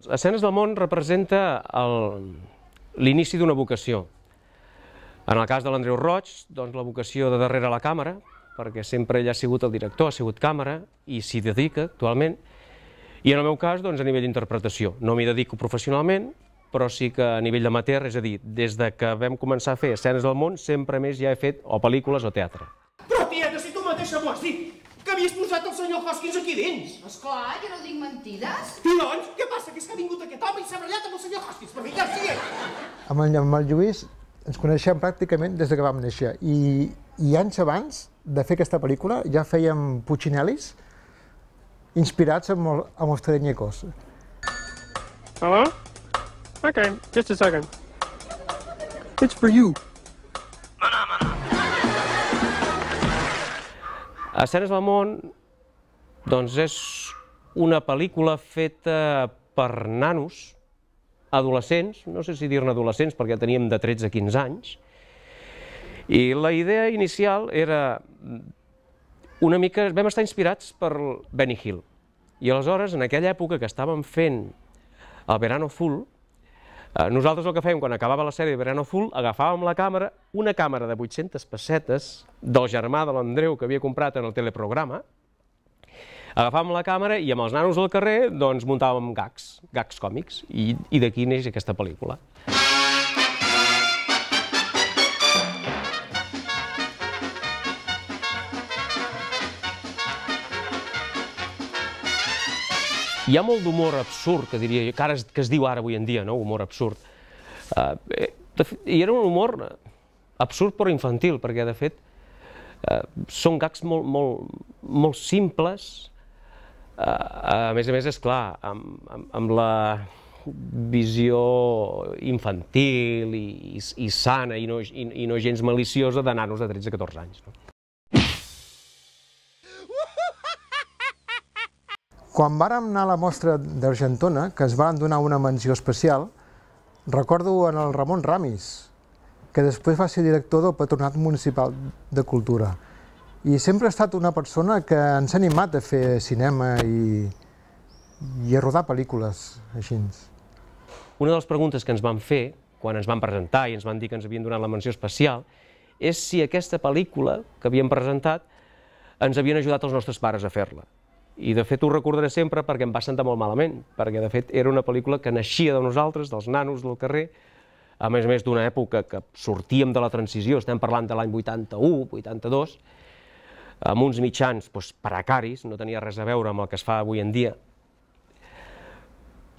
Escenes del món representa l'inici d'una vocació. En el cas de l'Andreu Roig, doncs la vocació de darrere la càmera, perquè sempre ell ha sigut el director, ha sigut càmera i s'hi dedica actualment. I en el meu cas, doncs a nivell d'interpretació. No m'hi dedico professionalment, però sí que a nivell d'amateur, és a dir, des que vam començar a fer escenes del món, sempre més ja he fet o pel·lícules o teatre. Però, tieta, si tu mateixa m'ho has dit, que havies posat el senyor Hoskins aquí dins. Esclar, jo no dic mentides. I doncs, què passa? Que és que ha vingut aquest home i s'ha barallat amb el senyor Hoskins per ficar-s'hi ell. Amb el Lluís ens coneixem pràcticament des que vam néixer i anys abans de fer aquesta pel·lícula ja fèiem Puccinellis inspirats amb els Tereñecos. Hello? Okay, just a second. It's for you. Escenes del món, doncs és una pel·lícula feta per nanos, adolescents, no sé si dir-ne adolescents perquè teníem de 13 a 15 anys, i la idea inicial era una mica, vam estar inspirats per Benny Hill, i aleshores en aquella època que estàvem fent el Verano Full, nosaltres el que fèiem quan acabava la sèrie de Verano Full, agafàvem la càmera, una càmera de 800 pessetes del germà de l'Andreu que havia comprat en el teleprograma, agafàvem la càmera i amb els nanos al carrer doncs muntàvem gags còmics, i d'aquí neix aquesta pel·lícula. Hi ha molt d'humor absurd, que diria jo, que es diu ara avui en dia, no? Humor absurd. I era un humor absurd però infantil, perquè de fet són gags molt simples, a més, és clar, amb la visió infantil i sana i no gens maliciosa de nanos de 13 a 14 anys. Quan vàrem anar a la mostra d'Argentona, que ens van donar una menció especial, recordo en el Ramon Ramis, que després va ser director del Patronat Municipal de Cultura. I sempre ha estat una persona que ens ha animat a fer cinema i a rodar pel·lícules així. Una de les preguntes que ens van fer, quan ens van presentar i ens van dir que ens havien donat la menció especial, és si aquesta pel·lícula que havíem presentat ens havien ajudat els nostres pares a fer-la. I de fet ho recordaré sempre perquè em va sentar molt malament, perquè de fet era una pel·lícula que naixia de nosaltres, dels nanos del carrer, a més d'una època que sortíem de la transició, estem parlant de l'any 81, 82, amb uns mitjans precaris, no tenia res a veure amb el que es fa avui en dia.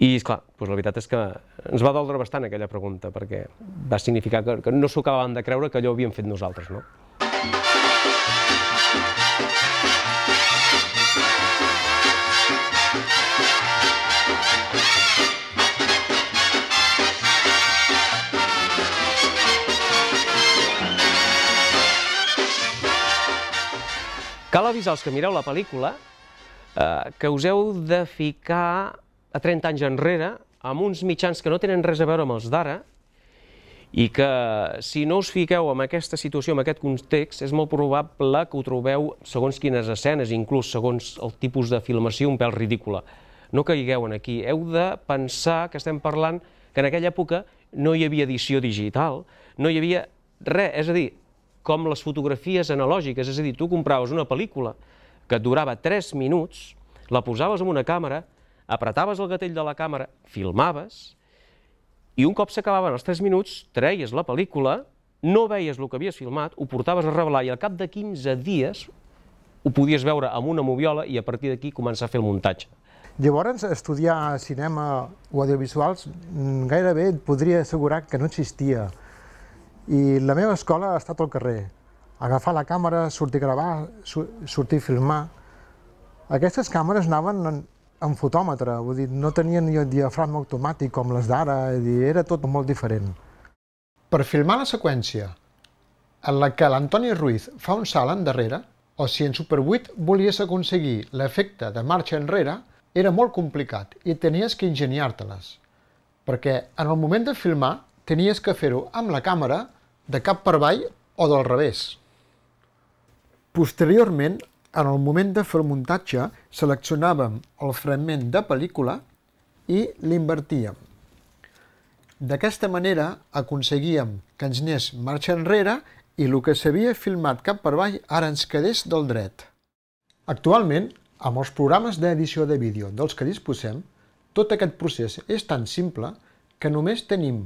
I, esclar, la veritat és que ens va doldre bastant aquella pregunta, perquè va significar que no s'ho acabaven de creure que allò ho havíem fet nosaltres, no? Cal avisar els que mireu la pel·lícula que us heu de ficar a 30 anys enrere amb uns mitjans que no tenen res a veure amb els d'ara i que si no us fiqueu en aquesta situació, en aquest context, és molt probable que ho trobeu, segons quines escenes, inclús segons el tipus de filmació, un pèl ridícula. No caigueu aquí. Heu de pensar que estem parlant que en aquella època no hi havia edició digital, no hi havia res, és a dir, com les fotografies analògiques, és a dir, tu compraves una pel·lícula que et durava 3 minuts, la posaves en una càmera, apretaves el gatell de la càmera, filmaves, i un cop s'acabaven els 3 minuts, treies la pel·lícula, no veies el que havies filmat, ho portaves a revelar i al cap de 15 dies ho podies veure amb una moviola i a partir d'aquí començar a fer el muntatge. Llavors, estudiar cinema o audiovisuals gairebé et podria assegurar que no existia. I la meva escola ha estat al carrer. Agafar la càmera, sortir a gravar, sortir a filmar. Aquestes càmeres anaven en fotòmetre, vull dir, no tenien ni el diafragma automàtic com les d'ara, era tot molt diferent. Per filmar la seqüència en la que l'Antoni Ruiz fa un salt endarrere, o si en Super 8 volies aconseguir l'efecte de marxa enrere, era molt complicat i tenies que ingeniar-te-les, perquè en el moment de filmar tenies que fer-ho amb la càmera de cap per avall o del revés. Posteriorment, en el moment de fer el muntatge, seleccionàvem el fragment de pel·lícula i l'invertíem. D'aquesta manera aconseguíem que ens anés marxa enrere i el que s'havia filmat cap per avall ara ens quedés del dret. Actualment, amb els programes d'edició de vídeo dels que disposem, tot aquest procés és tan simple que només tenim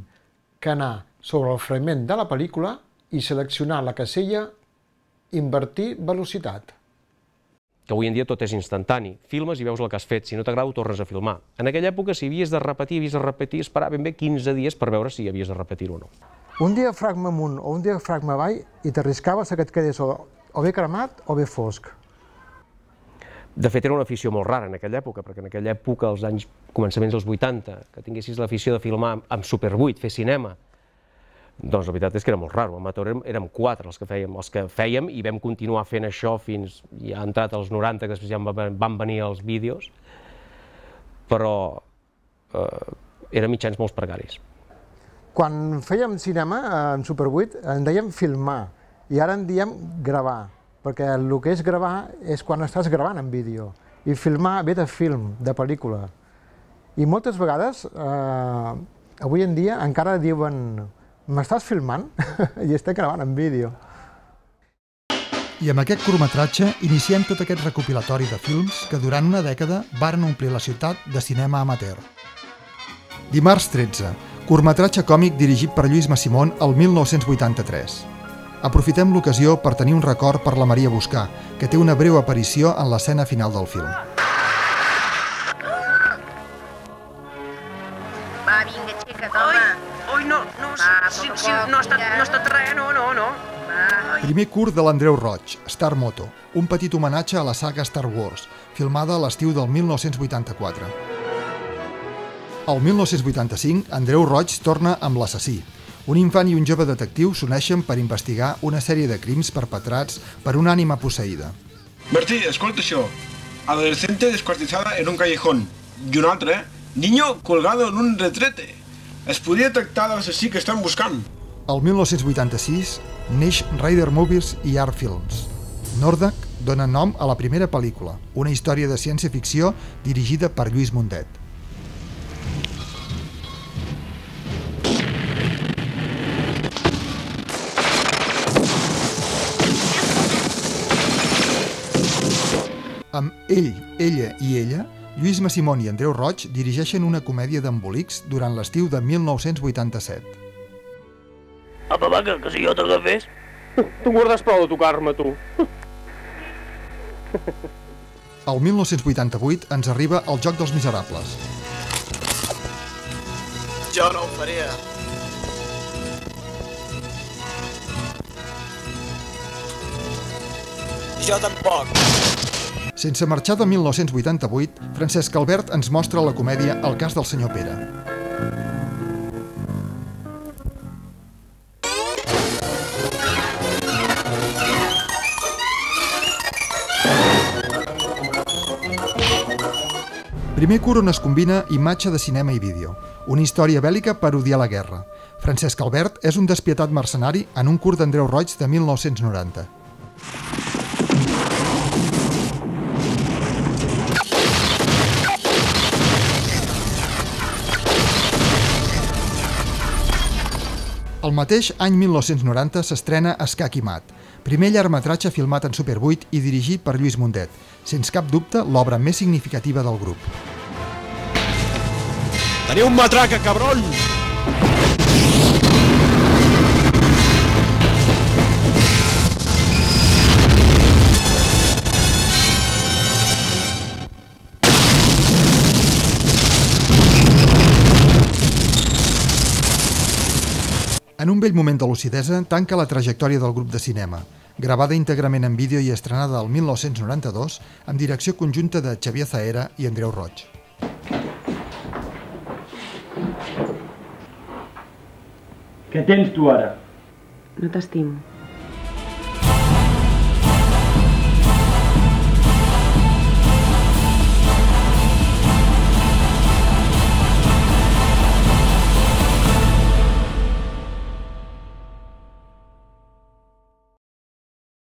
que anar sobre el fragment de la pel·lícula i seleccionar la casella Invertir velocitat. Que avui en dia tot és instantani. Filmes i veus el que has fet. Si no t'agrada, ho tornes a filmar. En aquella època, si havies de repetir, esperar ben bé 15 dies per veure si havies de repetir-ho o no. Un diafragma amunt o un diafragma avall i t'arriscaves que et quedés o bé cremat o bé fosc. De fet, era una afició molt rara en aquella època, perquè en aquella època, als anys començaments dels 80, que tinguessis l'afició de filmar amb Super 8, fer cinema, doncs la veritat és que era molt raro. Amateur érem 4 els que fèiem i vam continuar fent això fins ja ha entrat als 90, que després ja van venir els vídeos, però eren mitjans molt precaris. Quan fèiem cinema en Super 8 en dèiem filmar i ara en diem gravar, perquè el que és gravar és quan estàs gravant en vídeo i filmar ve de film, de pel·lícula. I moltes vegades, avui en dia, encara diuen m'estàs filmant? I estic gravant en vídeo. I amb aquest curtmetratge iniciem tot aquest recopilatori de films que durant una dècada varen omplir la ciutat de cinema amateur. Dimarts 13, curtmetratge còmic dirigit per Lluís Massimón el 1983. Aprofitem l'ocasió per tenir un record per la Maria Buscà, que té una breu aparició en l'escena final del film. Va, vinga, aixeca't, home. Oi, no ha estat res, no. Primer curt de l'Andreu Roig, Star Moto, un petit homenatge a la saga Star Wars, filmada a l'estiu del 1984. El 1985, Andreu Roig torna amb L'assassí. Un infant i un jove detectiu s'uneixen per investigar una sèrie de crims perpetrats per una ànima posseïda. Bertie, escolta això. Adolescente descuartizada en un callejón. I un altre, niño colgado en un retrete. Es podria tractar de l'assassí que estan buscant. El 1986 neix Rider Movies i Art Films. Nordac dona nom a la primera pel·lícula, una història de ciència-ficció dirigida per Lluís Mundet. Amb Ell, ella i ella, Lluís Massimón i Andreu Roig dirigeixen una comèdia d'embolics durant l'estiu de 1987. Apa, va, que si jo t'agafés... Tu guardes prou de tocar-me, tu. El 1988 ens arriba El joc dels miserables. Jo no ho faria. Jo tampoc. Sense marxar de 1988, Francesc Albert ens mostra la comèdia El cas del senyor Pere. Primer curt on es combina imatge de cinema i vídeo. Una història bèl·lica per odiar la guerra. Francesc Albert és un despietat mercenari en un curt d'Andreu Roig de 1990. El mateix any 1990 s'estrena Escac i mat, primer llargmetratge filmat en Super 8 i dirigit per Lluís Mundet, sens cap dubte l'obra més significativa del grup. Teniu un matraca, cabrón! En un vell moment de lucidesa, tanca la trajectòria del grup de cinema, gravada íntegrament en vídeo i estrenada el 1992 amb direcció conjunta de Xavier Zaera i Andreu Roig. Què tens tu ara? No t'estimo.